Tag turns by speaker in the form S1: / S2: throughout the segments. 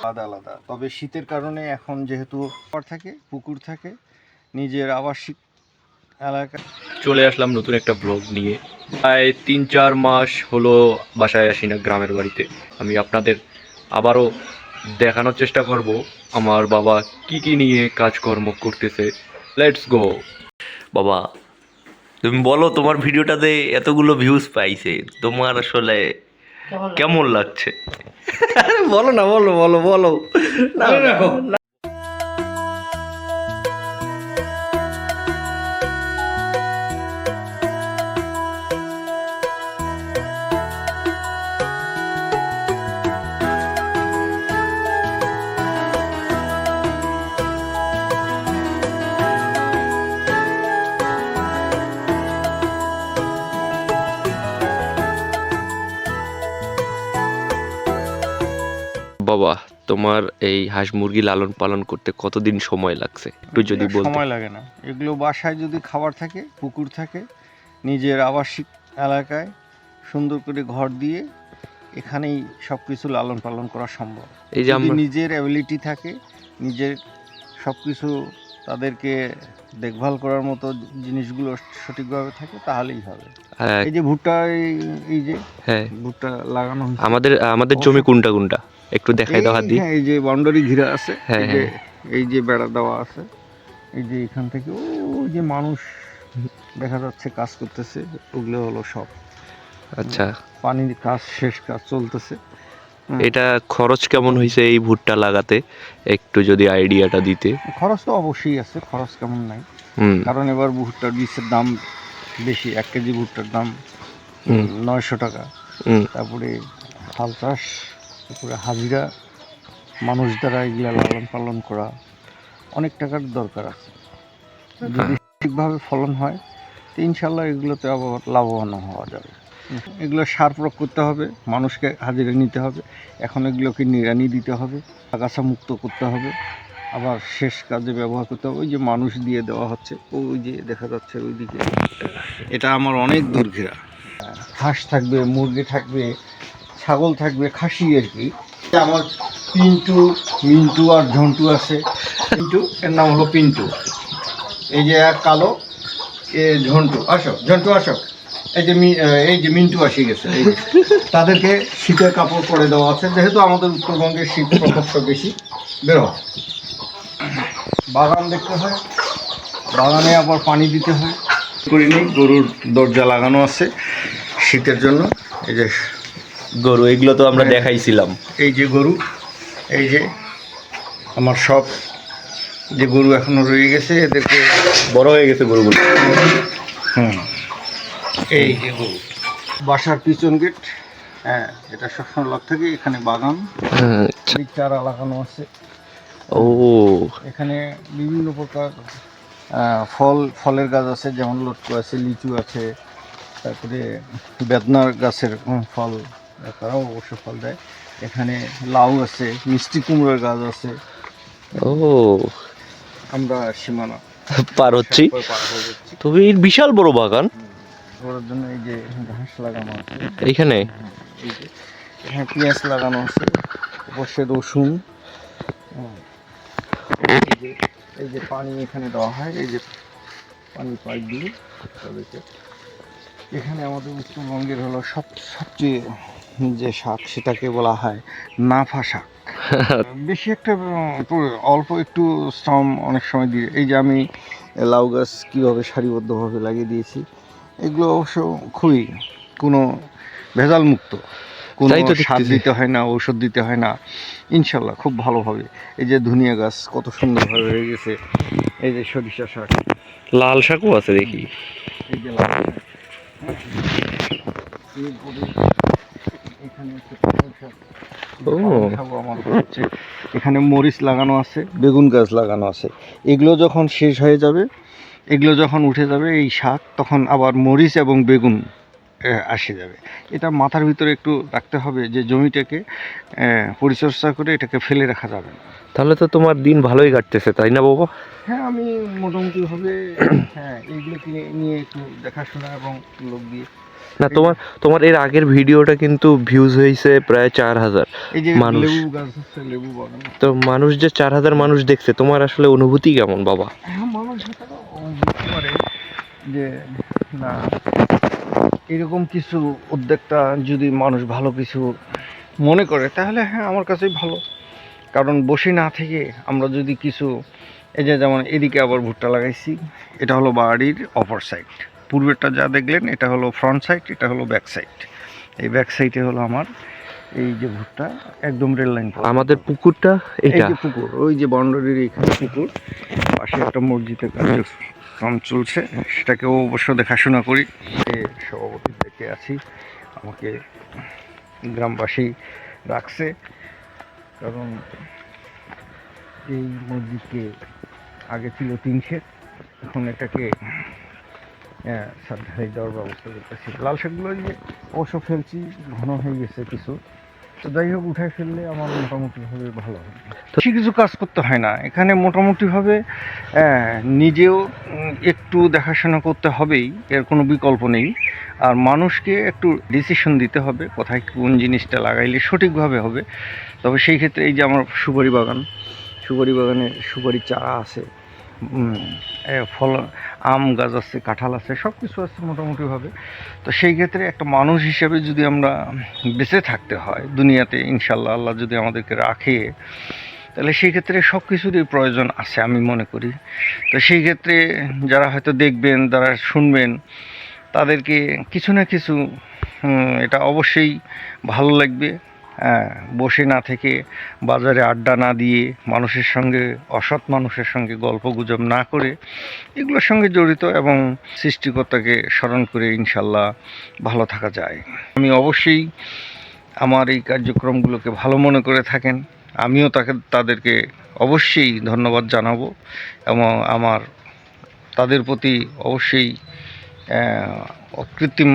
S1: আলাদা আলাদা। তবে শীতের কারণে এখন যেহেতু পুকুর থাকে নিজের আবাসিক এলাকা।
S2: চলে আসলাম নতুন একটা ব্লগ নিয়ে। প্রায় 3-4 মাস হলো বাসায় আসি না গ্রামের বাড়িতে। আমি আপনাদের আবারও দেখানোর চেষ্টা করব আমার বাবা কি কি নিয়ে কাজকর্ম করতেছে। Let's go. বাবা, তুমি বলো, তোমার ভিডিওটাতে এতগুলো ভিউজ পাইছে, তোমার আসলে কেমন লাগছে? বলো না, বলো বলো বলো। না রাখো। বাবা, তোমার এই হাঁস মুরগি লালন পালন করতে কতদিন সময় লাগছে একটু যদি বলতে।
S1: সময় লাগে না, এগুলো বাসায় যদি খাবার থাকে, পুকুর থাকে, নিজের আবাসিক এলাকায় সুন্দর করে ঘর দিয়ে এখানেই সব কিছু লালন পালন করা সম্ভব।
S2: এই যে
S1: যদি
S2: আমরা
S1: নিজের অ্যাবিলিটি থাকে, নিজের সব কিছু তাদেরকে দেখভাল করার মতো জিনিসগুলো সঠিকভাবে থাকে তাহলেই হবে। এই যে ভুট্টা, এই যে
S2: হ্যাঁ,
S1: ভুট্টা লাগানো হয়েছে।
S2: আমাদের জমি কোনটা কোনটা একটু দেখাই দাও হাত দিয়ে।
S1: হ্যাঁ, এই যে বাউন্ডারি ঘিরা আছে,
S2: হ্যাঁ, হ্যাঁ।
S1: এই যে বেড়া দেওয়া আছে, এই যে এখান থেকে ওই যে মানুষ দেখা যাচ্ছে কাজ করতেছে, ওগুলো হলো সব।
S2: আচ্ছা,
S1: পানির কাজ, শেষ কাজ চলতেছে।
S2: এটা খরচ কেমন হয়েছে এই ভুট্টা লাগাতে, একটু যদি আইডিয়াটা দিতে।
S1: খরচ তো অবশ্যই আছে, খরচ কেমন নাই। কারণ এবার ভুট্টার বীজের দাম বেশি, 1 কেজি ভুট্টার দাম 900 টাকা। তারপরে হাল চাষ, তারপরে হাজিরা, মানুষ দ্বারা এগুলা লালন পালন করা, অনেক টাকার দরকার আছে। যদি ঠিকভাবে ফলন হয় তো ইনশাল্লাহ এগুলোতে আবার লাভবান হওয়া যাবে। এগুলো সার প্রয়োগ করতে হবে, মানুষকে হাজিরা নিতে হবে, এখন এগুলোকে নিড়ানি দিতে হবে, আগাছা মুক্ত করতে হবে, আবার শেষ কাজে ব্যবহার করতে হবে। ওই যে মানুষ দিয়ে দেওয়া হচ্ছে, ওই যে দেখা যাচ্ছে ওইদিকে, এটা আমার অনেক দূর ঘেরা। হাঁস থাকবে, মুরগি থাকবে, ছাগল থাকবে, খাসি আর কি। আমার মিন্টু আর ঝন্টু আছে। এর নাম হলো পিন্টু। এই যে এক কালো, এ ঝন্টু। ঝন্টু আসো। এই যে মিন্টু আসি গেছে। তাদেরকে শীতের কাপড় পরে দেওয়া আছে, যেহেতু আমাদের উত্তরবঙ্গের শীত প্রকোপটা বেশি। বেরো, বাগান দেখতে হয়, বাগানে আবার পানি দিতে হয়। করিনি, গরুর দরজা লাগানো আছে শীতের জন্য। এই যে
S2: গরু, এগুলো তো আমরা দেখাইছিলাম।
S1: এই যে গরু, এই যে আমার সব যে গরু এখনো রয়ে গেছে, এদেরকে
S2: বড় হয়ে গেছে গরুগুলো।
S1: এই যে গরু, বাসার পিছন গেট। হ্যাঁ, এটা সবসময় লক থাকে। এখানে বাগান, চারা লাগানো আছে।
S2: ও,
S1: এখানে বিভিন্ন প্রকার ফলের গাছ আছে, যেমন লটকু আছে, লিচু আছে, তারপরে বেদনার গাছের ফল, তারাও অবশ্য ফল দেয়। এখানে লাউ আছে, মিষ্টি কুমড়োর গাছ আছে।
S2: ও,
S1: আমরা সীমানা
S2: পার হচ্ছি। তবে এর বিশাল বড় বাগান।
S1: ওর জন্য এই যে ঘাস লাগানো আছে
S2: এইখানে।
S1: এই যে এখানে পেঁয়াজ লাগানো আছে, অবশ্যই রসুন। এই যে পানি এখানে দেওয়া হয়, এই যে পানি পাইপ দিয়ে তাদেরকে। এখানে আমাদের উত্তরবঙ্গের হলো সবচেয়ে যে শাক, সেটাকে বলা হয় নাফা শাক। বেশি একটা অল্প একটু শ্রম অনেক সময় দিয়ে। এই যে আমি লাউ গাছ কীভাবে সারিবদ্ধভাবে লাগিয়ে দিয়েছি, এগুলো অবশ্য খুবই কোনো ভেজাল মুক্ত, কোনো সার দিতে হয় না, ঔষধ দিতে হয় না, ইনশাল্লাহ খুব ভালোভাবে। এই যে ধনিয়া গাছ কত সুন্দরভাবে হয়ে গেছে। এই যে সরিষা শাক,
S2: লাল শাকও আছে দেখি।
S1: এই যে লাল শাক, এখানে মরিচ লাগানো আছে, বেগুন গাছ লাগানো আছে। এগুলো যখন শেষ হয়ে যাবে, এগুলো যখন উঠে যাবে এই শাক, তখন আবার মরিচ এবং বেগুন আসে যাবে। এটা মাথার ভিতরে একটু রাখতে হবে যে জমিটাকে পরিচর্যা করে এটাকে ফেলে রাখা যাবে না।
S2: তাহলে তো তোমার দিন ভালোই কাটতেছে, তাই না বাবা?
S1: হ্যাঁ, আমি মোটামুটিভাবে এইগুলোকে নিয়ে একটু দেখাশোনা এবং লোক দিয়ে
S2: না, তোমার এর আগের ভিডিওটা কিন্তু ভিউজ হয়েছে প্রায় 4000
S1: এই যে
S2: মানুষ।
S1: লেবু গাছ আছে, লেবু বাগান।
S2: তো মানুষ যে 4000 মানুষ দেখছে, তোমার আসলে অনুভূতি কেমন বাবা?
S1: হ্যাঁ, মানুষ হয়তো বুঝতে পারে যে না, এরকম কিছু উদ্যোগটা যদি মানুষ ভালো কিছু মনে করে তাহলে হ্যাঁ আমার কাছেই ভালো। কারণ বসে না থেকে আমরা যদি কিছু, এই যে যেমন এদিকে আবার ভুট্টা লাগাইছি, এটা হলো বাড়ির অপর সাইড। পূর্বেরটা যা দেখলেন এটা হলো ফ্রন্ট সাইড, এটা হলো ব্যাক সাইড। এই ব্যাক সাইডে হলো আমার এই যে ভুট্টা, একদম রেল লাইন।
S2: আমাদের পুকুরটা
S1: এই
S2: এটা
S1: যে পুকুর, ওই যে বাউন্ডারির এখানে পুকুর, পাশে একটা মসজিদের কার্যক্রম চলছে, সেটাকেও অবশ্য দেখাশোনা করি। যে সভাপতি দেখে আছি, আমাকে গ্রামবাসী রাখছে, কারণ এই মসজিদকে আগে ছিল 3 শেড, এখন এটাকে সাবধানে দেওয়ার ব্যবস্থা করতেছি। লাল শাকগুলো যে অবশ্য ফেলছি, ঘন হয়ে গেছে কিছু, তো যাই হোক উঠায় ফেললে আমার মোটামুটিভাবে ভালো হবে। বেশি কিছু কাজ করতে হয় না এখানে, মোটামুটিভাবে নিজেও একটু দেখাশোনা করতে হবেই, এর কোনো বিকল্প নেই। আর মানুষকে একটু ডিসিশন দিতে হবে কোথায় কোন জিনিসটা লাগাইলে সঠিকভাবে হবে। তবে সেই ক্ষেত্রে এই যে আমার সুপারি বাগানে সুপারি চারা আছে, ফল, আম গাছ আছে, কাঁঠাল আছে, সব কিছু আছে মোটামুটিভাবে। তো সেই ক্ষেত্রে একটা মানুষ হিসেবে যদি আমরা বেঁচে থাকতে হয় দুনিয়াতে, ইনশাল্লাহ আল্লাহ যদি আমাদেরকে রাখে, তাহলে সেই ক্ষেত্রে সব কিছুরই প্রয়োজন আছে আমি মনে করি। তো সেই ক্ষেত্রে যারা হয়তো দেখবেন, যারা শুনবেন, তাদেরকে কিছু না কিছু এটা অবশ্যই ভালো লাগবে। বসে না থেকে, বাজারে আড্ডা না দিয়ে, মানুষের সঙ্গে, অসৎ মানুষের সঙ্গে গল্প গুজব না করে, এগুলোর সঙ্গে জড়িত এবং সৃষ্টিকর্তাকে স্মরণ করে ইনশাল্লাহ ভালো থাকা যায়। আমি অবশ্যই আমার এই কার্যক্রমগুলোকে ভালো মনে করে থাকেন, আমিও তাদেরকে অবশ্যই ধন্যবাদ জানাবো, এবং আমার তাদের প্রতি অবশ্যই অকৃত্রিম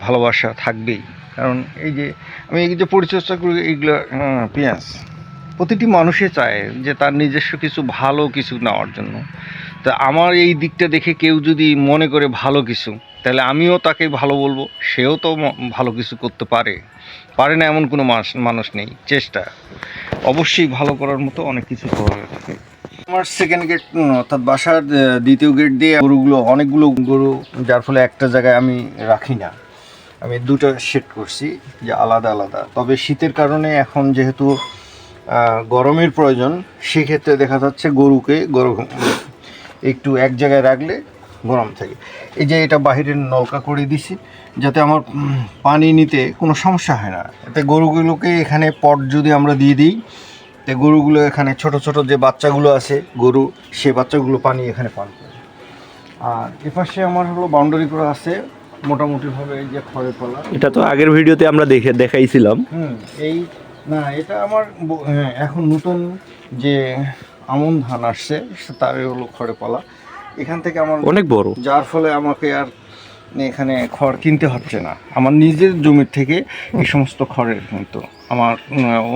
S1: ভালোবাসা থাকবেই। কারণ এই যে আমি এই যে পরিচর্যা করি, এইগুলো পেঁয়াজ প্রতিটি মানুষে চায় যে তার নিজস্ব কিছু ভালো কিছু নেওয়ার জন্য। তো আমার এই দিকটা দেখে কেউ যদি মনে করে ভালো কিছু, তাহলে আমিও তাকে ভালো বলবো, সেও তো ভালো কিছু করতে পারে না এমন কোনো মানুষ নেই। চেষ্টা অবশ্যই ভালো করার মতো অনেক কিছু করা থাকে। আমার সেকেন্ড গেট, অর্থাৎ বাসার দ্বিতীয় গেট দিয়ে অনেকগুলো গরু, যার ফলে একটা জায়গায় আমি রাখি না, আমি 2টা সেট করছি যে আলাদা আলাদা। তবে শীতের কারণে এখন যেহেতু গরমের প্রয়োজন, সেক্ষেত্রে দেখা যাচ্ছে গরুকে একটু এক জায়গায় রাখলে গরম থাকে। এই যে এটা বাহিরের নলকা করে দিছি, যাতে আমার পানি নিতে কোনো সমস্যা হয় না। এতে গরুগুলোকে এখানে পট যদি আমরা দিয়ে দিই, তো গরুগুলো এখানে ছোট ছোট যে বাচ্চাগুলো আছে গরু, সে বাচ্চাগুলো পানি এখানে পান করে। আর এপাশে আমার হলো বাউন্ডারি করা আছে মোটামুটিভাবে, এই যে খড়ের পালা।
S2: এটা তো আগের ভিডিওতে আমরা দেখাইছিলাম।
S1: এই না, এটা আমার এখন নতুন যে আমন ধান আসছে, তার হলো খড়ের পালা। এখান থেকে আমার
S2: অনেক বড়,
S1: যার ফলে আমাকে আর এখানে খড় কিনতে হচ্ছে না। আমার নিজের জমির থেকে এই সমস্ত খড়ের, কিন্তু আমার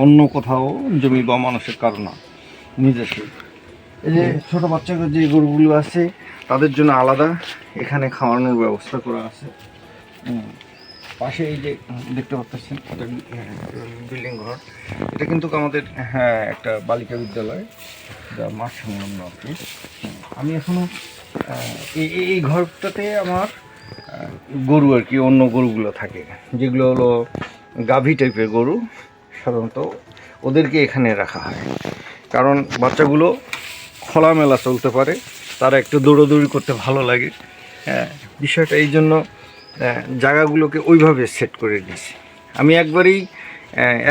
S1: অন্য কোথাও জমি বা মানুষের কারণ না, নিজস্ব। এই যে ছোটো বাচ্চাদের যে গরুগুলো আছে, তাদের জন্য আলাদা এখানে খাওয়ানোর ব্যবস্থা করা আছে। পাশে এই যে দেখতে পাচ্ছেন বিল্ডিং ঘর, এটা কিন্তু আমাদের একটা বালিকা বিদ্যালয়, যা মাঠ সংলগ্ন আর কি। আমি এখনো এই ঘরটাতে আমার গরু আর কি, অন্য গরুগুলো থাকে, যেগুলো হলো গাভী টাইপের গরু, সাধারণত ওদেরকে এখানে রাখা হয়। কারণ বাচ্চাগুলো খোলামেলা চলতে পারে, তারা একটু দৌড়াদৌড়ি করতে ভালো লাগে। বিষয়টা এই জন্য জায়গাগুলোকে ওইভাবে সেট করে দিয়েছি। আমি একবারেই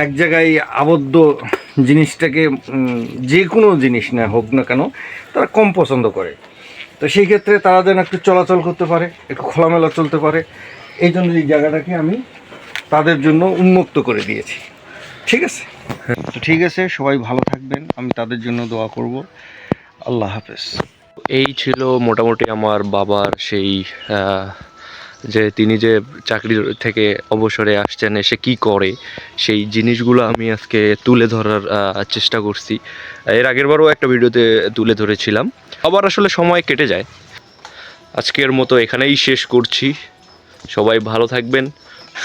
S1: এক জায়গায় আবদ্ধ জিনিসটাকে, যে কোনো জিনিস না হোক না কেন, তারা কম পছন্দ করে। তো সেই ক্ষেত্রে তারা যেন একটু চলাচল করতে পারে, একটু খোলামেলা চলতে পারে, এই জন্য এই জায়গাটাকে আমি তাদের জন্য উন্মুক্ত করে দিয়েছি। ঠিক আছে, তো ঠিক আছে, সবাই ভালো থাকবেন, আমি তাদের জন্য দোয়া করব। আল্লাহ হাফেজ।
S2: এই ছিল মোটামুটি আমার বাবার সেই যে তিনি যে চাকরি থেকে অবসরে আসছেন, এসে কি করে, সেই জিনিসগুলো আমি আজকে তুলে ধরার চেষ্টা করছি। এর আগেরবারও একটা ভিডিওতে তুলে ধরেছিলাম, আবার আসলে সময় কেটে যায়। আজকের মতো এখানেই শেষ করছি। সবাই ভালো থাকবেন,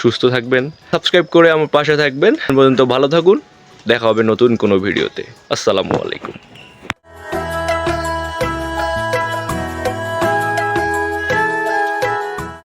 S2: সুস্থ থাকবেন, সাবস্ক্রাইব করে আমার পাশে থাকবেন। এখন পর্যন্ত ভালো থাকুন, দেখা হবে নতুন কোনো ভিডিওতে। আসসালামু আলাইকুম।